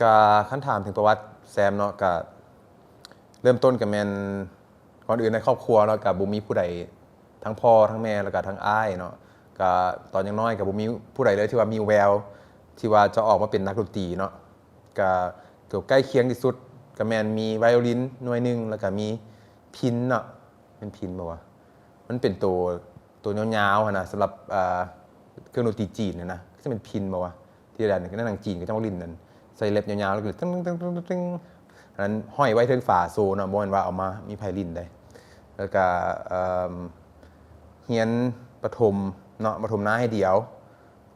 ก็ขั้นถามถึงประวัติแซมเนาะก็เริ่มต้นกับแมนก่อนอื่นในครอบครัวเนาะกับบุมีผู้ใดทั้งพ่อทั้งแม่แล้วก็ทั้งอ้ายเนาะก็ตอนยังน้อยกับบุมีผู้ใดเลยที่ว่ามีแววที่ว่าจะออกมาเป็นนักดนตรีเนาะก็เกือบใกล้เคียงที่สุดกับแมนมีไวโอลินหน่วยหนึงแล้วก็มีพินเนาะเป็นพินป่าวะมันเป็นตัวยาวๆนะสำหรับเครื่องดนตรีจีนเนี่ยนะจะเป็นพินป่าวะที่แดนนั่นทางจีนก็ต้องลิ้นนั่นใส่เล็บยาวๆแล้วก็ตึ้งตึ้งตึ้งตึ้งอันนั้นห้อยไว้เทิงฝาโซเนาะบ่แม่นว่าเอามามีไพลินได้แล้วก็เฮียนประถมเนาะประถมน้าให้เดียว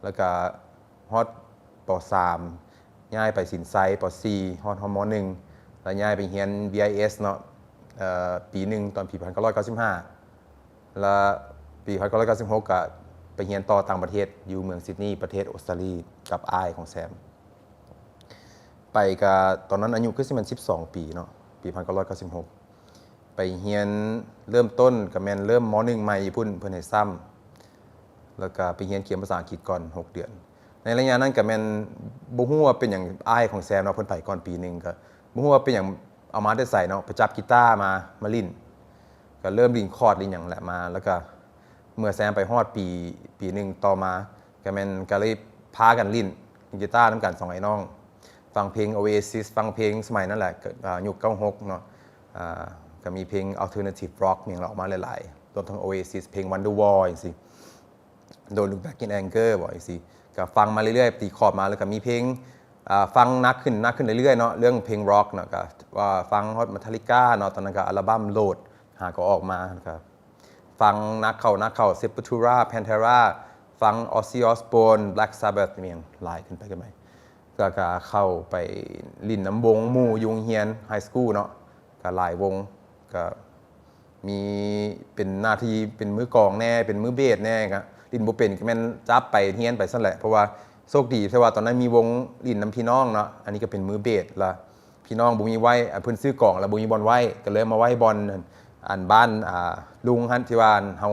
แล้วก็ฮอดป .3 ย้ายไปสินไซป .4 ฮอดม .1 แล้วย้ายไปเฮียน BIS เนาะปีหนึ่งตอนปี1995แล้วปี1996ก็ไปเฮียนต่อต่างประเทศอยู่เมืองซิดนีย์ประเทศออสเตรเลียกับอ้ายของแซมไปกับตอนนั้นอายุก็สิมัน12 ปีเนาะปี1996ไปเฮียนเริ่มต้นกับแมนเริ่มม .1 ใหม่ญี่ปุ่นเพิ่นให้ซ้ำแล้วก็ไปเฮียนเขียนภาษาอังกฤษก่อน6 เดือนในระยะนั้นกับแมนบ่ฮู้ว่าเป็นอย่างอ้ายของแซมเนาะเพิ่นไปก่อนปีนึงก็บ่ฮู้ว่าเป็นอย่างเอามาได้ใส่เนาะไปจับกีตาร์มาลิ้นก็เริ่มลิ้นคอร์ดลิ้นหยังแหละมาแล้วก็เมื่อแซมไปฮอดปีนึงต่อมาก็แมนก็เลยพากันลิ้นกีตาร์นำกัน2ไอ้น้องฟังเพลง Oasis ฟังเพลงสมัยนั้นแหละยุค96เนาะก็มีเพลง Alternative Rock อย่างเราออกมาหลายๆรวมทั้ง Oasis เพลง Wonderwall อย่างสิ Don't Look Back in Anger บอกอย่างสิก็ฟังมาเรื่อยๆตีคอร์ดมาแล้วก็มีเพลงฟังนักขึ้นเรื่อยๆเนาะเรื่องเพลงร็อกเนาะก็ว่าฟังฮอต Metallica เนาะตอนนั้นก็อัลบั้มโหลดก็ออกมาครับฟังนักเข้า Sepultura Pantera ฟัง Ozzy Osbourne Black Sabbath มีอย่างหลายขึ้นไปกันไหมก็เข้าไปลินน้ำวงหมู่ยุงเฮียนไฮสคูลเนาะก็หลายวงก็มีเป็นหน้าที่เป็นมือกลองแน่เป็นมือเบสแน่ครับลินบ่เป็นก็แม่นจับไปเฮียนไปซั่นแหละเพราะว่าโชคดีที่ว่าตอนนั้นมีวงลินน้ำพี่น้องเนาะอันนี้ก็เป็นมือเบสละพี่น้องบ่มีไว้เพิ่นซื้อกลองแล้วบ่มีบอลไว้ก็เลยมาไว้บอลอันบ้านลุงหั่นที่ว่าเฮา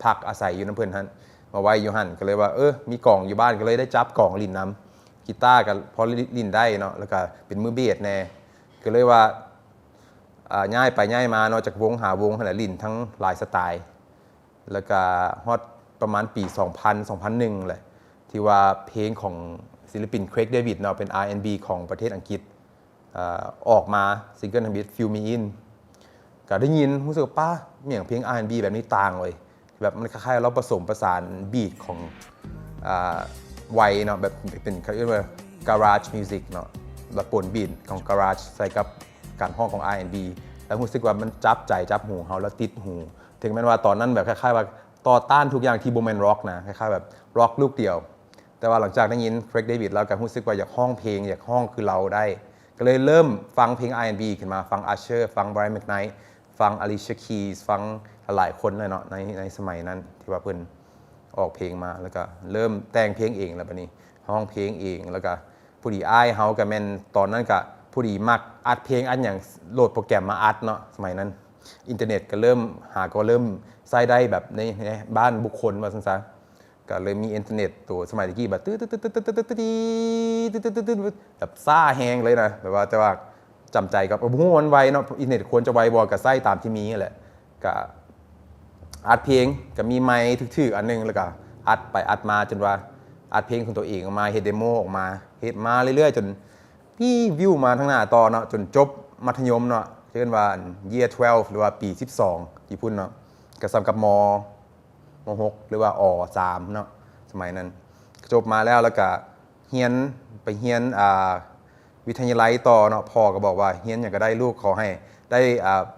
พักอาศัยอยู่นำเพิ่นหั่นมาไว้อยู่หั่นก็เลยว่ามีกลองอยู่บ้านก็เลยได้จับกลองลินน้ำกีตาร์ก็พอลิ้นได้เนาะแล้วก็เป็นมือเบสแน่ก็เลยว่าย้ายไปย้ายมาเนาะจากวงหาวงขนาดลิ้นทั้งหลายสไตล์แล้วก็ฮอตประมาณปี2000-2001แหละที่ว่าเพลงของศิลปินเครกเดวิดเนาะเป็น R&B ของประเทศอังกฤษออกมาซิงเกิลทำบิท Fill Me In ก็ได้ยินรู้สึกว่าป้าเมียงเพลง R&B แบบนี้ต่างเลยแบบมันคล้ายๆเราผสมประสานบีทของไวเนาะแบบเป็นเขาเรียกว่า garage music เนาะแบบปนบีทของ garage ใส่กับการห้องของ R&B แล้วรู้สึกว่ามันจับใจจับหูเฮาแล้วติดหูถึงแม้ว่าตอนนั้นแบบคล้ายๆว่าต่อต้านทุกอย่างที่โบแมนร็อกนะคล้ายๆแบบร็อกลูกเดียวแต่ว่าหลังจากได้ยินเครกเดวิดแล้วก็รู้สึกว่าอยากห้องเพลงอยากห้องคือเราได้ก็เลยเริ่มฟังเพลง R&B ขึ้นมาฟัง Usher ฟัง Brian McKnight ฟัง Alicia Keys ฟังหลายคนเลยเนาะในสมัยนั้นที่ว่าเพิ่นออกเพลงมาแล้วก็เริ่มแต่งเพลงเองแล้วบัดนี้ห้องเพลงเองแล้วก็ผู้ดีอ้ายเฮาก็แม่นตอนนั้นก็ผู้ดีมักอัดเพลงอันอย่างโหลดโปรแกรมมาอัดเนาะสมัยนั้นอินเทอร์เน็ตก็เริ่มใช้ได้แบบในบ้านบุคคลว่าซั่นซะก็เลยมีอินเทอร์เน็ตตัวสมัยตะกี้แบบแบบซ่าแฮงเลยนะแบบว่าแต่ว่าจำใจกับฮู้มันไวเนาะอินเทอร์เน็ตควรจะไวบ่ก็ใช้ตามที่มีนั่นแหละก็อัดเพลงก็มีไมค์ถืออันนึงแล้วก็อัดไปอัดมาจนว่าอัดเพลงของตัวเองออกมาเฮ็ดเดโมออกมาเฮ็ดมาเรื่อยๆจนพี่วิวมาทั้งหน้าต่อเนาะจนจบมัธยมเนาะเรียกว่า year 12หรือว่าปี12ที่พุ่นเนาะก็ซ้ำกับม.6 หรือว่าอ.3 เนาะสมัยนั้นจบมาแล้วก็เฮียนไปเฮียนวิทยาลัยต่อเนาะพ่อก็บอกว่าเฮียนอย่างก็ได้ลูกขอให้ได้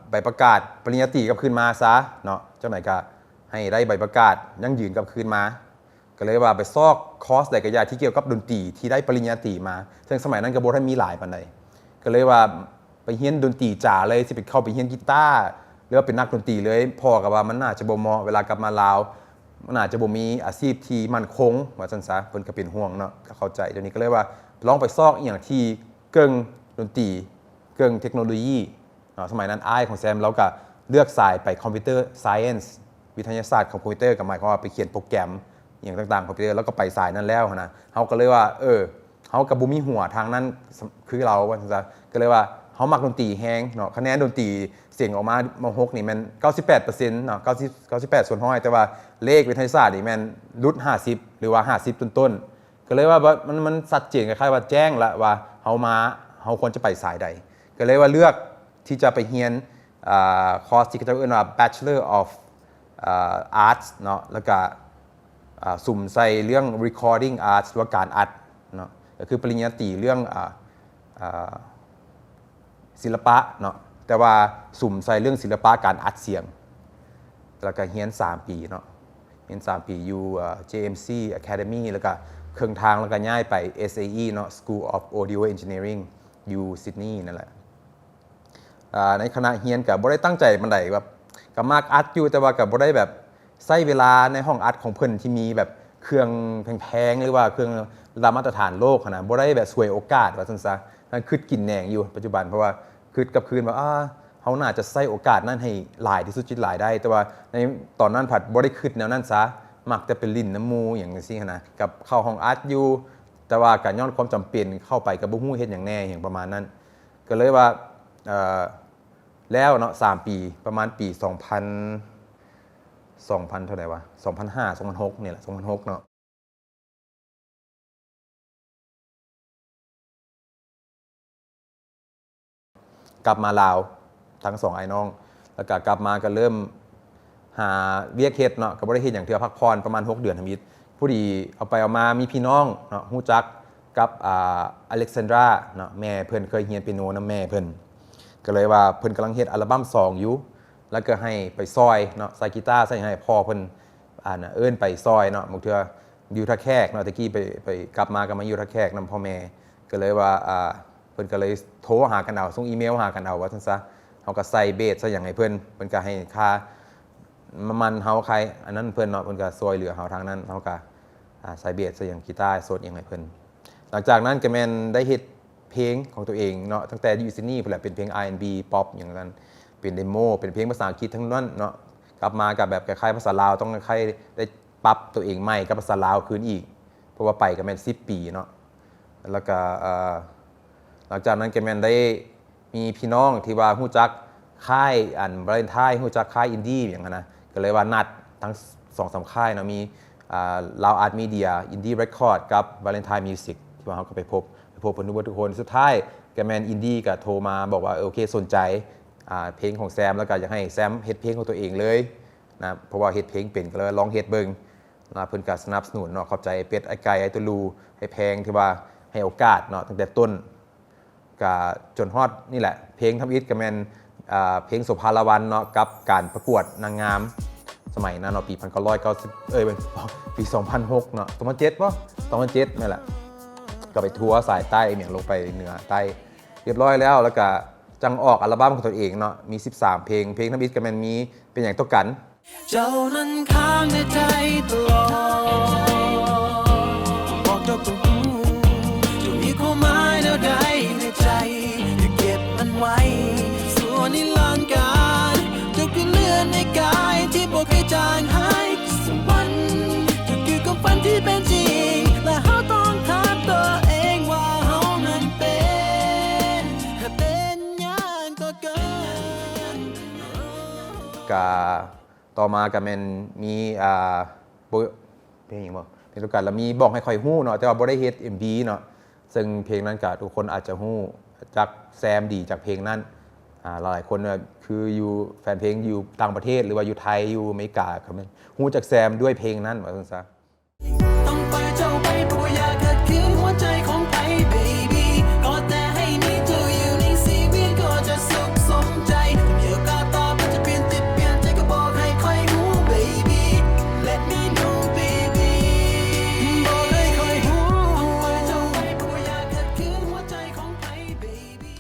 ใบประกาศปริญญาตรีกลับคืนมาซะเนาะเจ้าไหนก็ให้ได้ใบประกาศยั่งยืนกลับคืนมาก็เลยว่าไปซอกคอร์สใดก็ได้ที่เกี่ยวกับดนตรีที่ได้ปริญญาตรีมาซึ่งสมัยนั้นก็บ่ทันมีหลายปานใดก็เลยว่าไปเฮียนดนตรีจ๋าเลยสิไปเข้าไปเฮียนกีตาร์หรือว่าเป็นนักดนตรีเลยพ่อก็ว่ามันน่าจะบ่เหมาะเวลากลับมาลาวมันอาจจะบ่มีอาชีพที่มั่นคงว่าซั่นซะเพิ่นก็เป็นห่วงเนาะก็เข้าใจเดี๋ยวนี้ก็เลยว่าลองไปซอกอีหยังที่เกิ่งดนตรีเกิ่งเทคโนโลยีสมัยนั้นอ้ายของแซมเราก็เลือกสายไปคอมพิวเตอร์ไซเอนซ์วิทยาศาสตร์ของคอมพิวเตอร์ก็หมายความว่าไปเขียนโปรแกรมอย่างต่างๆคอมพิวเตอร์แล้วก็ไปสายนั้นแล้วนะเฮาก็เลยว่า เขากับบุมีหัวทางนั้นคือเราว่าจะก็เลยว่าเขามักดนตรีแฮงเนาะคะแนนดนตรีเสียงออกมาม6นี่มัน 98% เนาะ98ส่วนห้อยแต่ว่าเลขวิทยาศาสตร์นี่มันรุด50หรือว่า50ต้นๆก็เลยว่ามันชัดเจนคล้ายๆว่าแจ้งละว่าเขาควรจะไปสายใดก็เลยว่าเลือกที่จะไปเรียนคอร์สที่เขาเรียกว่า Bachelor of Arts เนาะแล้วก็สุ่มใส่เรื่อง recording arts หรือว่าการอัดเนาะก็คือปริญญาตรีเรื่องศิลปะเนาะแต่ว่าสุ่มใส่เรื่องศิลปะการอัดเสียงแล้วก็เรียน3 ปีเนาะเรียน3 ปีอยู่ JMC Academy แล้วก็เครื่องทางแล้วก็ย้ายไป SAE เนาะ School of Audio Engineering อยู่ซิดนีย์นั่นแหละในคณะเรียนกับบ่ได้ตั้งใจมันใดแบบก็มากอัดอยู่แต่ว่ากับบ่ได้แบบใช้เวลาในห้องอัดของเพิ่นที่มีแบบเครื่องแพงๆหรือว่าเครื่องระดับมาตรฐานโลกขนาดบ่ได้แบบสวยโอกาสว่าซั่นซะนั่นคือกินแหนงอยู่ปัจจุบันเพราะว่าคือกับคืนว่าเฮาน่าจะใช้โอกาสนั้นให้หลายที่สุดจิตหลายได้แต่ว่าในตอนนั้นผัดบ่ได้คิดแนวนั้นซะมักแต่เป็นลิ้นน้ำมูอย่างซี่นะกับเข้าห้องอัดอยู่แต่ว่าการย้อนความจำเป็นเข้าไปกับบ่ฮู้เฮ็ดหยังแน่อย่างประมาณนั้นก็เลยว่าแล้วเนาะ3 ปีประมาณปี2000เท่าไหร่วะ2005 2006เนี่ยแหละ2006เนาะกลับมาลาวทั้ง2ไอ้น้องแล้วก็กลับมาก็เริ่มหาเวียกเฮ็ดเนาะก็บ่ได้เฮ็ดอย่างเทื่อพักผ่อนประมาณ6 เดือนทำอิฐผู้ดีเอาไปเอามามีพี่น้องเนาะฮู้จักกับอเล็กซานดราเนาะแม่เพิ่นเคยเรียนเปียโนนำแม่เพิ่นก็เลยว่าเพิ่นกำลังเฮ็ดอัลบั้ม2อยู่แล้วก็ให้ไปซอยเนาะใส่กีตาร์ใส่ให้พ่อเพิ่นเอิ้นไปซอยเนาะบางเทื่ออยู่ท่าแขกเนาะตะกี้ไปกลับมาก็มาอยู่ท่าแขกนำพ่อแม่ก็เลยว่าเพิ่นก็เลยโทรหากันเอาส่งอีเมลหากันเอาว่าซั่นซะเฮาก็ใส่เบสซะอย่างให้เพิ่นก็ให้ค่ามันเฮาใครอันนั้นเพิ่นเนาะเพิ่นก็ซอยเหลือเฮาทางนั้นเฮาก็ใส่เบสซะอย่างกีตาร์สดอย่างให้เพิ่นหลังจากนั้นก็แม่นได้เฮ็ดเพลงของตัวเองเนาะตั้งแต่อยู่ซิดนีย์พุ่นแหละเป็นเพลง R&B ป๊อปอย่างนั้นเป็นเดโมเป็นเพลงภาษาอังกฤษทั้งนั้นเนาะกลับมากับแบบคล้ายๆภาษาลาวต้องคล้ายได้ปรับตัวเองใหม่กับภาษาลาวคืนอีกเพราะว่าไปก็แม่น10 ปีเนาะแล้วก็หลังจากนั้นก็แม่นได้มีพี่น้องที่ว่าฮู้จักค่ายบาเลนไทน์ฮู้จักค่ายอินดี้อย่างนั้นนะก็เลยว่านัดทั้ง2-3 ค่ายเนาะมีลาวอาร์ตมีเดียอินดี้เรคคอร์ดกับบาเลนไทน์มิวสิกที่ว่าเฮาก็ไปพบเพิ่นทุกคนสุดท้ายแกแมนอินดี้ก็โทรมาบอกว่าโอเคสนใจเพลงของแซมแล้วก็อยากให้แซมเฮ็ดเพลงของตัวเองเลยนะเพราะว่าเฮ็ดเพลงเป็นก็เลยลองเฮ็ดเบิ่งนะเพิ่นก็สนับสนุนเนาะขอบใจเป็ดไอ้ไก่ไอ้ตุลูให้แพงที่ว่าให้โอกาสเนาะตั้งแต่ต้นก็จนฮอดนี่แหละเพลงทำอิฐก็แม่นเพลงโสภาละวันเนาะกับการประกวดนางงามสมัยนั้นเนาะปี1990ปี 2006เนาะ2007ป่ะ2007นั่นแหละก็ไปทัวร์สายใต้เมียงลงไปเหนือใต้เรียบร้อยแล้วก็จังออกอัลบั้มของตัวเองเนาะมี13 เพลงทำอิฐก็แม่นมีเป็นอย่างต้องกันเจ้านั้นค้างในใจตลอดบอกเจ้าก็รู้จะมีความหมายแนวใดในใจจะเก็บมันไว้ส่วนนิรันดร์กาลจะคือเลือดในกายที่บ่เคยจางหายสวรรค์จะคือกับฝันที่เป็นจริงและเฮาต้องถามตัวเองว่าเฮานั้นเป็นอย่างก็เกินต่อมาก็แม่นมีเพลงอย่างบ่เพลงตัวกันแล้วมีบอกให้ค่อยฮู้เนาะแต่ว่าบ่ได้เฮ็ด MV เนาะซึ่งเพลงนั้นก็ทุกคนอาจจะฮู้จากแซมดีจากเพลงนั้นหลายคนเนี่ยคืออยู่แฟนเพลงอยู่ต่างประเทศหรือว่าอยู่ไทยอยู่อเมริกาก็แม่นฮู้จากแซมด้วยเพลงนั้นว่าซั่นซะต้องไปเจ้าไปเพราะอยากขัดขืนหัวใจของใคร baby ก็แต่ให้มีเธออยู่ในชีวิตก็จะสุขสมใจมีโอกาสต่อไปจะเปลี่ยนใจก็บอกให้ค่อยรู้ baby let me know baby บอกให้ค่อยรู้ต้องไปเจ้าไปเพราะอยากขัดขืนหัวใจของใคร baby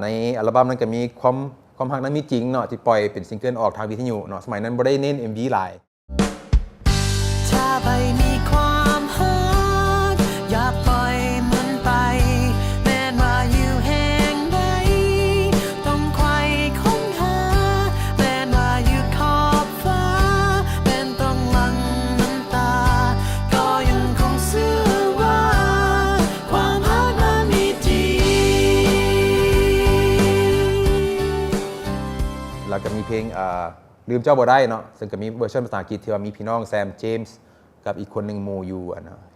ในอัลบั้มนั้นก็มีความฮักนั้นมีจริงเนาะที่ปล่อยเป็นซิงเกิลออกทางวิทยุเนาะสมัยนั้นบ่ได้เน้น MV หลายถ้าไปมีความหักอย่าปล่อยมันไปแม้ว่าอยู่แห่งใดต้องไขว่ค้นหาแม้ว่าอยู่ขอบฟ้าแม้ต้องหลั่งน้ำตาก็ยังคงเชื่อว่าความหั แล้วก็มีเพลงลืมเจ้าบ่ได้เนาะซึ่งก็มีเวอร์ชันภาษาอังกฤษที่ว่ามีพี่น้องแซมเจมส์กับอีกคนหนึ่งโมยู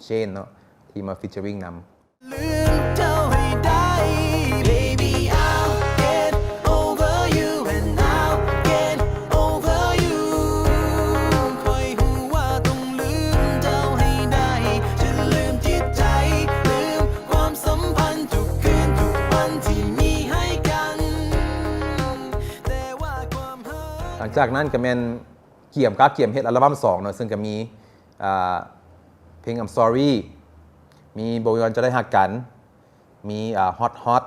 เชนเนาะที่มาฟีเจอริงนำ ลืมเจ้าให้ได้ Baby I'll get over you and I'll get over you คอยหูว่าต้องลืมเจ้าให้ได้จะลืมจิตใจลืมความสัมพันธ์ทุกคืนทุกวันที่มีให้กันแต่ว่าความหา หลังจากนั้นก็แมนเกี่ยมกับเกี่ยมเฮ็ดอัลบั้ม2เนาะซึ่งก็มีเพลง I'm Sorry มีโบยอนจะได้หักกันมีHot Hot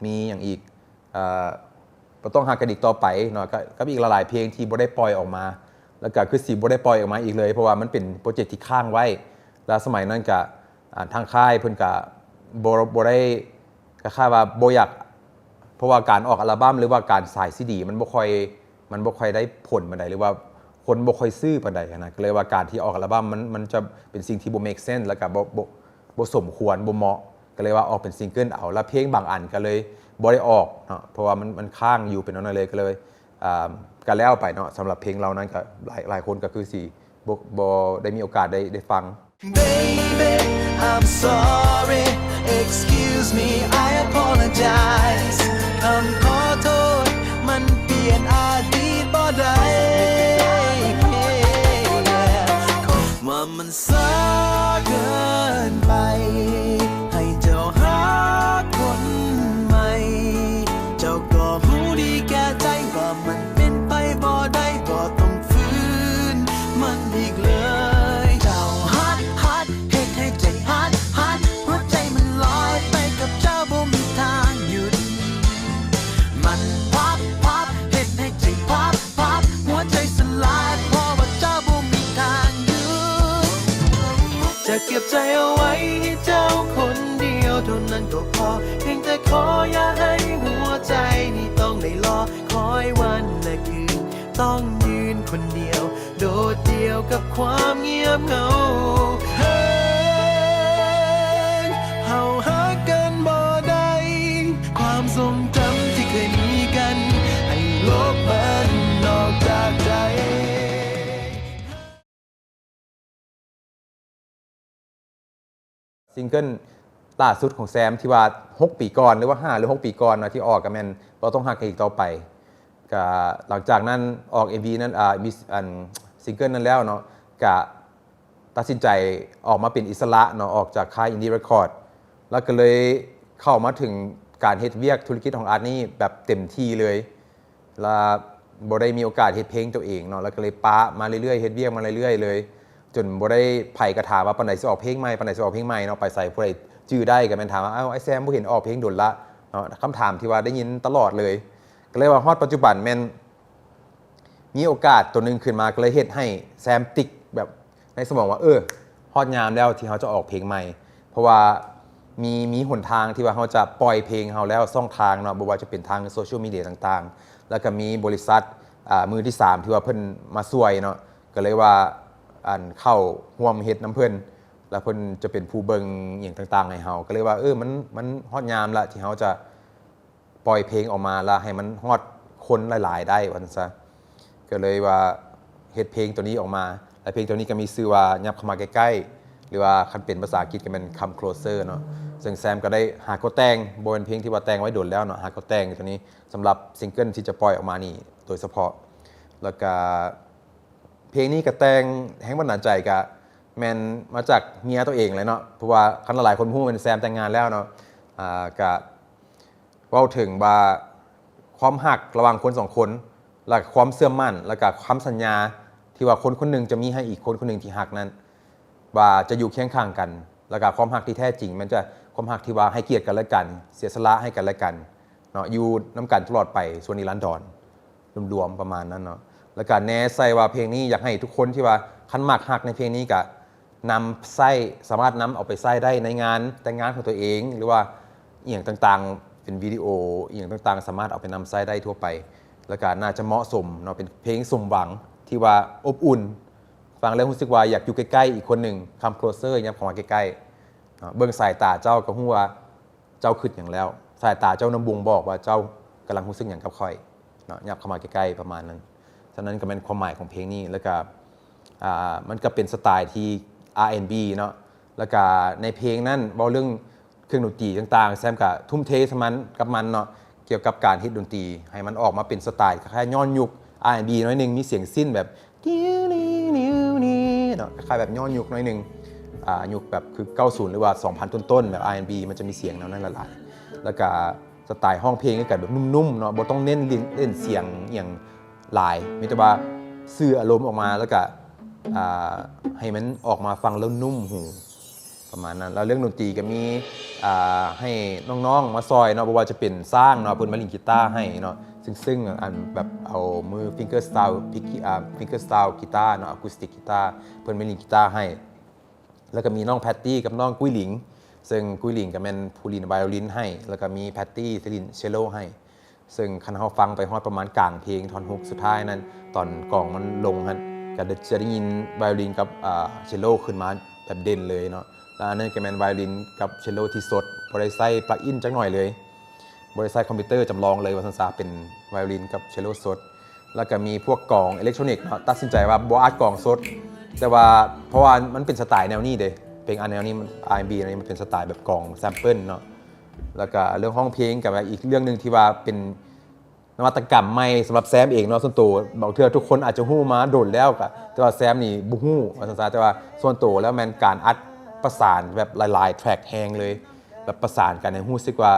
มีอย่างอีกบ่ต้องหักกันอีกต่อไปเนาะก็อีกหลายๆเพลงที่บ่ได้ปล่อยออกมาแล้วก็คือสิบ่ได้ปล่อยออกมาอีกเลยเพราะว่ามันเป็นโปรเจกต์ที่ค้างไว้แล้วสมัยนั้นก็ทางค่ายเพิ่นก็บ่ได้ก็ค่ายว่าบ่อยากเพราะว่าการออกอัลบั้มหรือว่าการสายซีดีมันบ่ค่อยได้ผลปานใดหรือว่าคนบ่ค่อยซื้อปานใดนะก็เลยว่าการที่ออกอัลบั้มมันจะเป็นสิ่งที่บ่ make sense แล้วก็บ่สมควรบ่เหมาะก็เลยว่าออกเป็นซิงเกิลเอาแล้วเพลงบางอันก็เลยบ่ได้ออกเนาะเพราะว่ามันค้างอยู่เป็นนั้นเลยก็เลยก็แล้วไปเนาะสำหรับเพลงเรานั้นก็หลายคนก็คือสิบ่ได้มีโอกาสได้ฟัง Baby, I'm sorry. Excuse me, I apologize. คำขอโทษมันเปลี่ยนอดีตบ่ได้ว่ามันสาเกินไป ให้เจ้าหาคนใหม่ เจ้าก็หูดีแก่ใจว่ามันเป็นไปบ่ได้บ่ต้องฝืนมันอีกเลย เจ้าฮัดเฮ็ดให้ใจฮัดหัวใจมันลอยไปกับเจ้าบ่มีทางหยุด มันพับเฮ็ดให้ใจพับหัวใจสลายเพราะว่าเจ้าบ่มีทางหยุด จะเก็บใจเอาไว้ให้เจ้าคนเดียวเท่านั้นก็พอเพียงแต่ขออย่าให้หัวใจนี่ต้องได้รอคอยวันและคืนต้องยืนคนเดียว โดดเดี่ยวกับความเงียบเหงาเฮ้ยเฮาหากันบ่ได้ความทรงจำที่เคยมีกันให้ลบมันออกจากใจ ซิงเกิลล่าสุดของแซมที่ว่า6ปีก่อนหรือว่า5หรือ6ปีก่อนนะที่ออกกับแมนเราต้องหักกันอีกต่อไปก็หลังจากนั้นออก MV นั้นมีซิงเกิลนั้นแล้วเนาะก็ตัดสินใจออกมาเป็นอิสระเนาะออกจากค่าย Indie Record แล้วก็เลยเข้ามาถึงการเฮ็ดเวียกธุรกิจของอาร์ตนี่แบบเต็มที่เลยแล้วบ่ได้มีโอกาสเฮ็ดเพลงตัวเองเนาะแล้วก็เลยปะมาเรื่อยๆเฮ็ดเวียกมาเรื่อยๆเลยจนบ่ได้ไผกระถามว่าปานใดสิออกเพลงใหม่ปานใดสิออกเพลงใหม่เนาะไปใส่ผู้ใดจื้อได้ก็แม่นถามว่าอ้าวไอ้แซมบ่เห็นออกเพลงโดนละเนาะคำถามที่ว่าได้ยินตลอดเลยก็เลยว่าฮอดปัจจุบันแม่นมีโอกาสตัวนึงขึ้นมาก็เลยเฮ็ดให้แซมติ๊กแบบในสมองว่าฮอดยามแล้วที่เขาจะออกเพลงใหม่ เพราะว่ามีหนทางที่ว่าเขาจะปล่อยเพลงเขาแล้วช่องทางเนาะบ่ว่าจะเป็นทางโซเชียลมีเดียต่างๆแล้วก็มีบริษัทมือที่3ที่ว่าเพิ่นมาช่วยเนาะก็เลยว่าเข้าร่วมเฮ็ดน้ำเพิ่นแล้วเพิ่นจะเป็นผู้เบิ่งอย่างต่างๆให้เฮาก็เลยว่ามันฮอดยามละที่เฮาจะปล่อยเพลงออกมาแล้วให้มันฮอดคนหลายๆได้ว่าซั่นซะก็เลยว่าเฮ็ดเพลงตัวนี้ออกมาและเพลงตัวนี้ก็มีชื่อว่ายับเข้ามาใกล้ๆหรือว่าคันเป็นภาษาอังกฤษก็เป็น Come Closer เนาะซึ่งแซมก็ได้หาก็แต่งบ่เป็นเพลงที่ว่าแต่งไว้โดนแล้วเนาะหาก็แต่งตัวนี้สำหรับซิงเกิลที่จะปล่อยออกมานี่โดยเฉพาะแล้วก็เพลงนี้ก็แต่งแห่งบันดาลใจก็แม่นมาจากเมียตัวเองเลยเนาะเพราะว่าคันหลายคนพูดเป็นแซมแต่งงานแล้วเนาะก็เว้าถึงว่าความหักระหว่างคน2คนและความเชื่อมั่นแล้วก็ความสัญญาที่ว่าคนคนหนึงจะมีให้อีกคนคนหนึงที่หักนั้นว่าจะอยู่เคียงข้างกันแล้วก็ความหักที่แท้จริงมันจะความหักที่ว่าให้เกียรติกันและกันเสียสละให้กันและกันเนาะอยู่น้ำกันตลอดไปส่วนนิรันดรรวมๆประมาณนั้นเนาะแล้วก็แน่ใส่ว่าเพลงนี้อยากให้ทุกคนที่ว่าคันมักหักในเพลงนี้ก็นำใส่สามารถนำเอาไปใส่ได้ในงานแต่งงานของตัวเองหรือว่าอีหยังต่างๆเป็นวิดีโออีหยังต่างๆสามารถเอาไปนำใส่ได้ทั่วไปแล้วก็น่าจะเหมาะสมเนาะเป็นเพลงสมหวังที่ว่าอบอุ่นฟังแล้วรู้สึกว่าอยากอยู่ใกล้ๆอีกคนหนึ่ง Come Closer ยับเข้ามาใกล้ๆเบิ่งสายตาเจ้าก็ฮู้ว่าเจ้าคิดหยังแล้วสายตาเจ้าน้ำบ่งบอกว่าเจ้ากำลังรู้สึกหยังกับข้อย เนาะยับเข้ามาใกล้ๆประมาณนั้นฉะนั้นก็เป็นความหมายของเพลงนี้แล้วก็มันก็เป็นสไตล์ที่ R&B เนาะแล้วก็ในเพลงนั้นเว้าเรื่องเครื่องดนตรีต่างๆแซมก็ทุ่มเทสมันกับมันเนาะเกี่ยวกับการเฮ็ดดนตรีให้มันออกมาเป็นสไตล์คล้ายๆย้อนยุค R&B น้อยนึงมีเสียงซิ้นแบบเนาะคล้ายๆแบบย้อนยุคน้อยนึงยุคแบบคือ90หรือว่า2000ต้นๆแบบ R&B มันจะมีเสียงแนวนั้นหลายๆแล้วก็สไตล์ห้องเพลงก็แบบนุ่มๆเนาะบ่ต้องเน้นเล่นเสียงอย่างหลายมีแต่ว่าสื่ออารมณ์ออกมาแล้วก็ให้มันออกมาฟังแล้วนุ่มหูประมาณนั้นแล้วเรื่องดนตรีก็มีให้น้องๆมาซอยเนาะบ่ว่าจะเป็นสร้างเนาะเพิ่นมาเล่นกีตาร์ให้เนาะซึ่งอันแบบเอามือฟิงเกอร์สไตล์กีตาร์เนาะอะคูสติกกีตาร์เพิ่นมาเล่นกีตาร์ให้แล้วก็มีน้องแพตตี้กับน้องกุ้ยหลิงซึ่งกุ้ยหลิงก็แม่นผู้เล่นไวโอลินให้แล้วก็มีแพตตี้ที่เล่นเชลโลให้ซึ่งคันเฮาฟังไปฮอดประมาณกลางเพลงท่อนฮุกสุดท้ายนั้นตอนกลองมันลงหั่นก็จะได้ยินไวโอลินกับเชลโลขึ้นมาแบบเด่นเลยเนาะแล้วอันนั้นก็แม่นไวโอลินกับเชลโลที่สดบ่ได้ใส่ปลั๊กอินจักหน่อยเลยบ่ได้ใส่คอมพิวเตอร์จำลองเลยว่าซั่นซะเป็นไวโอลินกับเชลโลสดแล้วก็มีพวกกลองอิเล็กทรอนิกส์เนาะตัดสินใจว่าบ่อัดกลองสดแต่ว่าเพราะว่ามันเป็นสไตล์แนวนี้เด้เพลงอันแนวนี้มัน R&B อันนี้มันเป็นสไตล์แบบกลองแซมเปิลเนาะแล้วก็เรื่องห้องเพลงกับอีกเรื่องนึงที่ว่าเป็นนวัตกรรมใหม่สำหรับแซมเองเนาะส่วนตัวบางเทื่อทุกคนอาจจะฮู้มาโดนแล้วก็แต่ว่าแซมนี่บ่ฮู้ว่าซั่นซะแต่ว่าส่วนตัวแล้วมันการอัดประสานแบบหลายๆแทร็กแฮงเลยแบบประสานกันให้รู้สึกว่า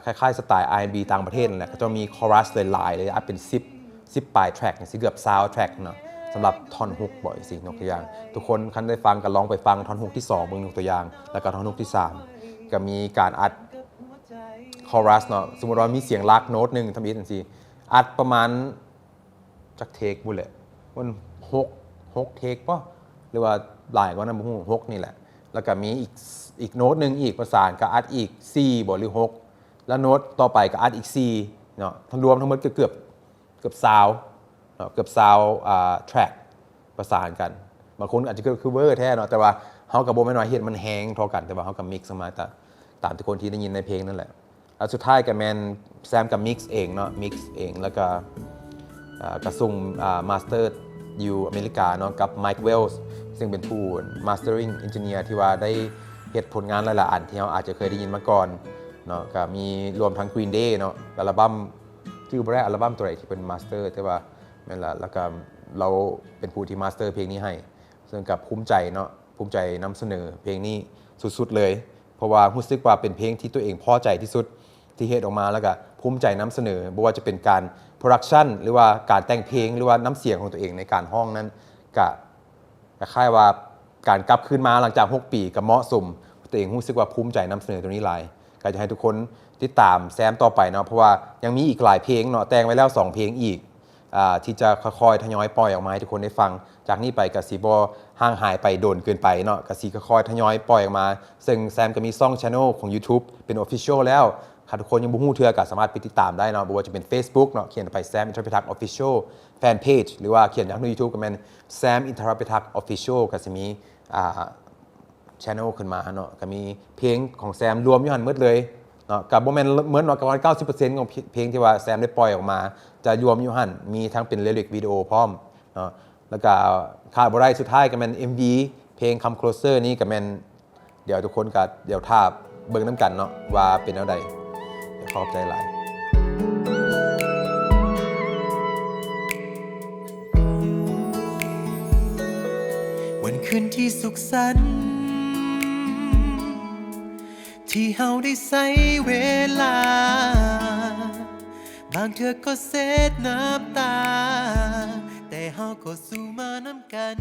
คล้ายๆสไตล์ R&B ต่างประเทศนั่นแหละก็จะมีคอรัสหลายๆเลยอัดเป็น10ปลายแทร็กสิเกือบ20แทร็กเนาะสำหรับท่อนฮุกบ่อยสิยกตัวอย่างทุกคนคันได้ฟังก็ลองไปฟังท่อนฮุกที่2เบิ่งยกตัวอย่างแล้วก็ท่อนฮุกที่3ก็มีการอัดคอรัสเนาะสมมุติว่ามีเสียงลักโน้ตนึงทำอีกจังซี่อัดประมาณจักเทคบ่แหละมัน6เทคป่ะหรือว่าหลายกว่านั้นบ่ฮู้6นี่แหละแล้วก็มีอีกโน้ตนึงอีกประสานก็อัดอีก4บ่หรือ6แล้วโน้ตต่อไปก็อัดอีก4เนาะทั้งรวมทั้งหมดก็เกือบ20เกือบแทร็กประสานกันบางคนอาจจะคือเวอร์แท้เนาะแต่ว่าเฮากับบ่แม่นว่าเฮ็ดมันแฮงเท่ากันแต่ว่าเฮาก็มิกซ์ออกมาตามที่คนที่ได้ยินในเพลงนั่นแหละแล้วสุดท้ายก็แม่นแซมกับมิกซ์เองเนาะมิกซ์เองแล้วก็กระส่งมาสเตอร์อยู่อเมริกาเนาะกับไมค์เวลส์ซึ่งเป็นผู้มาสเตอริงเอนจิเนียร์ที่ว่าได้เฮ็ดผลงานหลายๆอันที่เฮาอาจจะเคยได้ยินมาก่อนเนาะก็มีรวมทั้ง Green Day เนาะอัลบั้มชื่อบ่ได้อัลบั้มตัวไหนที่เป็นมาสเตอร์แต่ว่านั่นแหละแล้วก็เราเป็นผู้ที่มาสเตอร์เพลงนี้ให้ซึ่งกับภูมิใจเนาะภูมิใจนำเสนอเพลงนี้สุดๆเลยเพราะว่ารู้สึกว่าเป็นเพลงที่ตัวเองพอใจที่สุดที่เฮ็ดออกมาแล้วก็ภูมิใจนำเสนอบ่ว่าจะเป็นการโปรดักชันหรือว่าการแต่งเพลงหรือว่าน้ำเสียงของตัวเองในการห้องนั้นก็คล้ายๆว่าการกลับคืนมาหลังจาก6ปีก็เหมาะสมตัวเองรู้สึกว่าภูมิใจนำเสนอตรงนี้หลายก็จะให้ทุกคนติดตามแซมต่อไปเนาะเพราะว่ายังมีอีกหลายเพลงเนาะแต่งไว้แล้ว2เพลงอีกที่จะค่อยๆทยอยปล่อยออกมาให้ทุกคนได้ฟังจากนี้ไปก็สิบ่ห่างหายไปโดนเกินไปเนาะก็สิค่อยๆทยอยปล่อยออกมาซึ่งแซมก็มีช่อง Channel ของ YouTube เป็น Official แล้วถ้าทุกคนยังบ่ฮู้เทื่อก็สามารถไปติดตามได้เนาะบ่ว่าจะเป็น Facebook เนาะเขียนไป Sam Interpretak Official Fan Page หรือว่าเขียนจากใน YouTube ก็แม่น Sam Interpretak Official ก็สิมีchannel ขึ้นมาเนาะก็มีเพลงของแซมรวมอยู่หั่นหมดเลยเนาะก็บ่แม่นเหมือนว่าประมาณ 90% ของเพลงที่ว่าแซมได้ปล่อยออกมาจะรวมอยู่หั่นมีทั้งเป็นลิริกวิดีโอพร้อมเนาะแล้วก็ขาดบ่ได้สุดท้ายก็แม่น MV เพลง Come Closer นี้ก็แม่นเดี๋ยวทุกคนก็เดี๋ยวท่าเบิ่งนำกันเนาะว่าเป็นแนวใดเดี๋ยวขอบใจหลายวันคืนที่สุขสันต์ที่เฮาได้ใช้เวลาบางเทื่อก็เสียน้ำตาแต่เฮาก็สู้มานำกัน